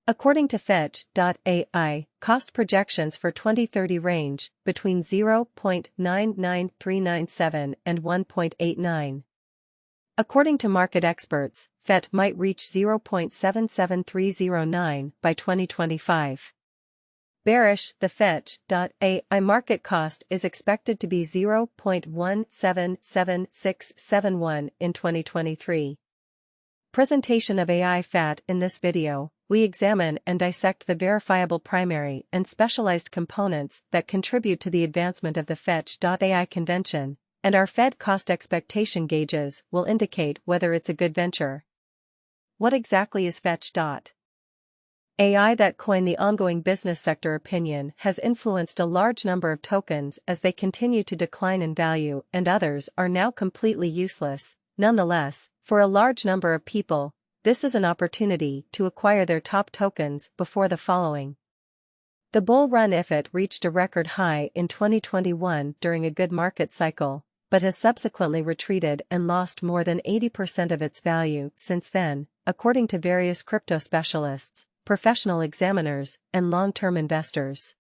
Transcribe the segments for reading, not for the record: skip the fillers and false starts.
According to Fetch.Ai, cost projections for 2030 range between 0.99397 and 1.89. According to market experts, FET might reach 0.77309 by 2025. Bearish, the Fetch.Ai market cost is expected to be 0.177671 in 2023. Presentation of AI FAT. In this video, we examine and dissect the verifiable primary and specialized components that contribute to the advancement of the Fetch.Ai convention, and our Fed cost expectation gauges will indicate whether it's a good venture. What exactly is Fetch.Ai? That coin the ongoing business sector opinion has influenced a large number of tokens as they continue to decline in value and others are now completely useless. Nonetheless, for a large number of people, this is an opportunity to acquire their top tokens before the following. The bull run. If it reached a record high in 2021 during a good market cycle, but has subsequently retreated and lost more than 80% of its value since then, according to various crypto specialists, professional examiners, and long-term investors.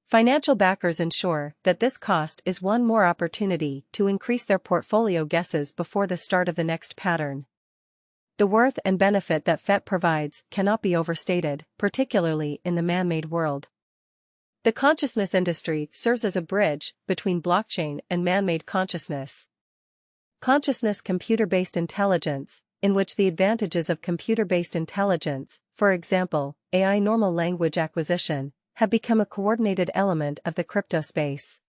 Financial backers ensure that this cost is one more opportunity to increase their portfolio guesses before the start of the next pattern. The worth and benefit that FET provides cannot be overstated, particularly in the man-made world. The consciousness industry serves as a bridge between blockchain and man-made consciousness. Consciousness, computer-based intelligence, in which the advantages of computer-based intelligence, for example, AI normal language acquisition, have become a coordinated element of the crypto space.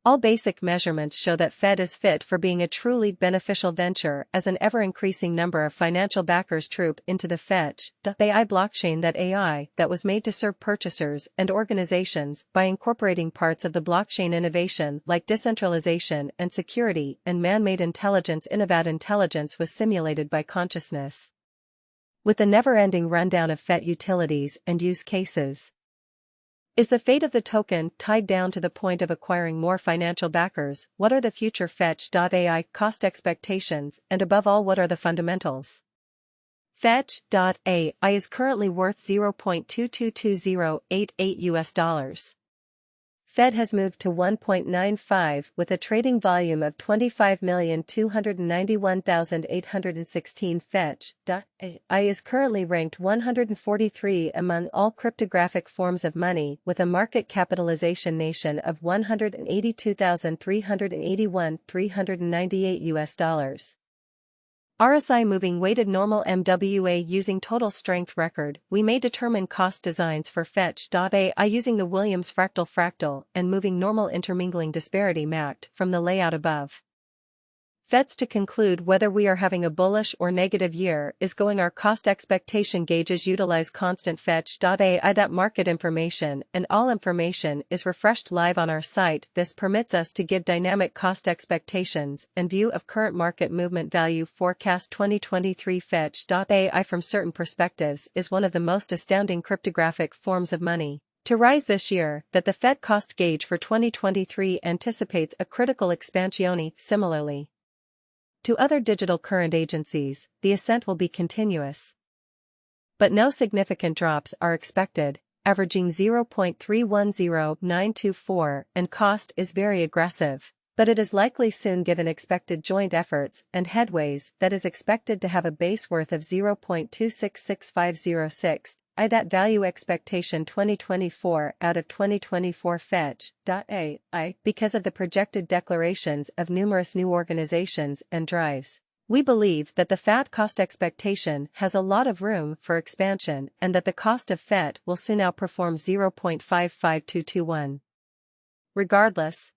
All basic measurements show that Fed is fit for being a truly beneficial venture as an ever-increasing number of financial backers troop into the Fetch.Ai blockchain. That AI that was made to serve purchasers and organizations by incorporating parts of the blockchain innovation like decentralization and security and man-made intelligence. Innovative intelligence was simulated by consciousness. With the never-ending rundown of FET utilities and use cases, is the fate of the token tied down to the point of acquiring more financial backers? What are the future Fetch.Ai cost expectations, and above all, what are the fundamentals? Fetch.Ai is currently worth $0.222088. Fed has moved to 1.95 with a trading volume of 25,291,816. Fetch.Ai is currently ranked 143 among all cryptographic forms of money with a market capitalization nation of $182,381,398. RSI moving weighted normal MWA. Using total strength record, we may determine cost designs for Fetch.Ai using the Williams fractal and moving normal intermingling disparity mapped from the layout above. FETs. To conclude whether we are having a bullish or negative year is going. Our cost expectation gauges utilize constant Fetch.Ai that market information and all information is refreshed live on our site. This permits us to give dynamic cost expectations and view of current market movement. Value forecast 2023. Fetch.Ai from certain perspectives is one of the most astounding cryptographic forms of money to rise this year. That the Fed cost gauge for 2023 anticipates a critical expansione. Similarly to other digital current agencies, the ascent will be continuous, but no significant drops are expected, averaging 0.310924, and cost is very aggressive, but it is likely soon given expected joint efforts and headways that is expected to have a base worth of 0.266506. That value expectation 2024 out of 2024 Fetch.Ai because of the projected declarations of numerous new organizations and drives. We believe that the FAT cost expectation has a lot of room for expansion and that the cost of FET will soon outperform 0.55221. Regardless,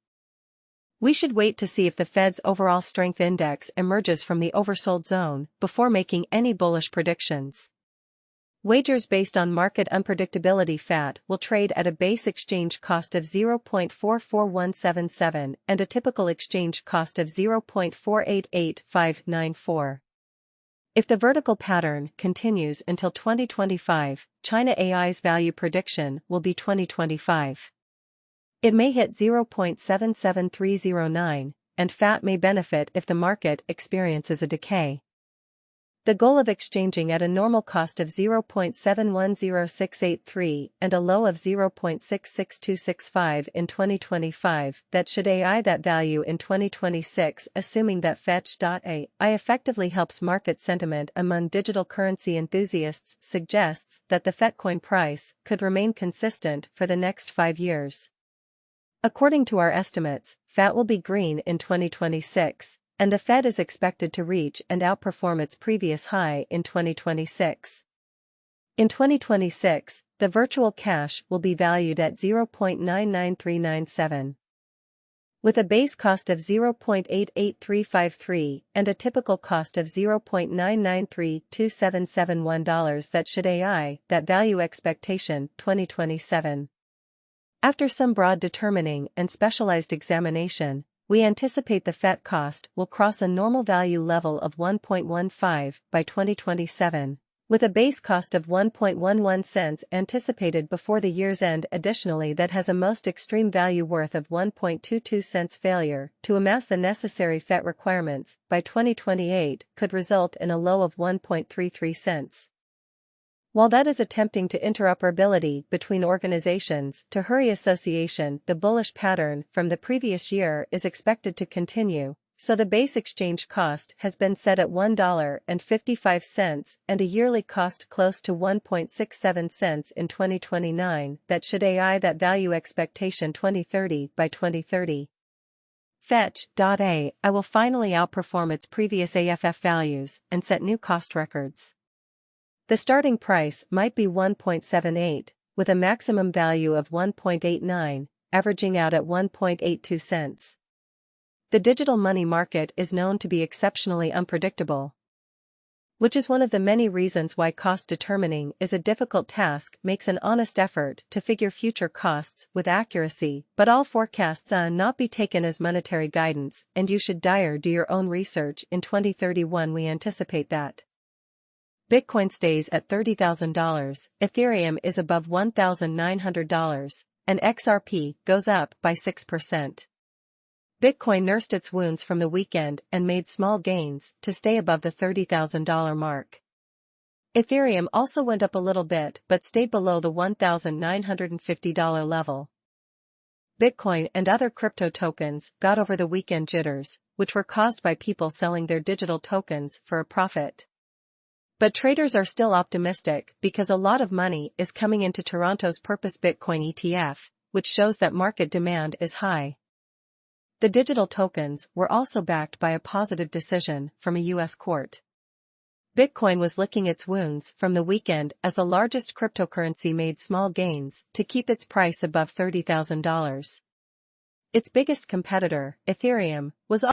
we should wait to see if the Fed's overall strength index emerges from the oversold zone before making any bullish predictions. Wagers based on market unpredictability. FAT will trade at a base exchange cost of 0.44177 and a typical exchange cost of 0.488594. If the vertical pattern continues until 2025, China AI's value prediction will be 2025. It may hit 0.77309, and FAT may benefit if the market experiences a decay. The goal of exchanging at a normal cost of 0.710683 and a low of 0.66265 in 2025, that should AI that value in 2026, assuming that Fetch.AI effectively helps market sentiment among digital currency enthusiasts, suggests that the Fetcoin price could remain consistent for the next 5 years. According to our estimates, FAT will be green in 2026. And the Fed is expected to reach and outperform its previous high in 2026. In 2026, the virtual cash will be valued at 0.99397. With a base cost of 0.88353 and a typical cost of $0.9932771, that should AI that value expectation 2027. After some broad determining and specialized examination, we anticipate the FET cost will cross a normal value level of 1.15 by 2027, with a base cost of 1.11 cents anticipated before the year's end. Additionally, that has a most extreme value worth of 1.22 cents. Failure to amass the necessary FET requirements by 2028 could result in a low of 1.33 cents. While that is attempting to interoperability between organizations to hurry association, the bullish pattern from the previous year is expected to continue, so the base exchange cost has been set at $1.55 and a yearly cost close to 1.67 cents in 2029, that should AI that value expectation 2030 by 2030. Fetch.AI will finally outperform its previous AFF values and set new cost records. The starting price might be 1.78, with a maximum value of 1.89, averaging out at 1.82 cents. The digital money market is known to be exceptionally unpredictable, which is one of the many reasons why cost determining is a difficult task. Makes an honest effort to figure future costs with accuracy, but all forecasts not be taken as monetary guidance, and you should do your own research. In 2031 we anticipate that Bitcoin stays at $30,000, Ethereum is above $1,900, and XRP goes up by 6%. Bitcoin nursed its wounds from the weekend and made small gains to stay above the $30,000 mark. Ethereum also went up a little bit but stayed below the $1,950 level. Bitcoin and other crypto tokens got over the weekend jitters, which were caused by people selling their digital tokens for a profit. But traders are still optimistic because a lot of money is coming into Toronto's Purpose Bitcoin ETF, which shows that market demand is high. The digital tokens were also backed by a positive decision from a U.S. court. Bitcoin was licking its wounds from the weekend as the largest cryptocurrency made small gains to keep its price above $30,000. Its biggest competitor, Ethereum, was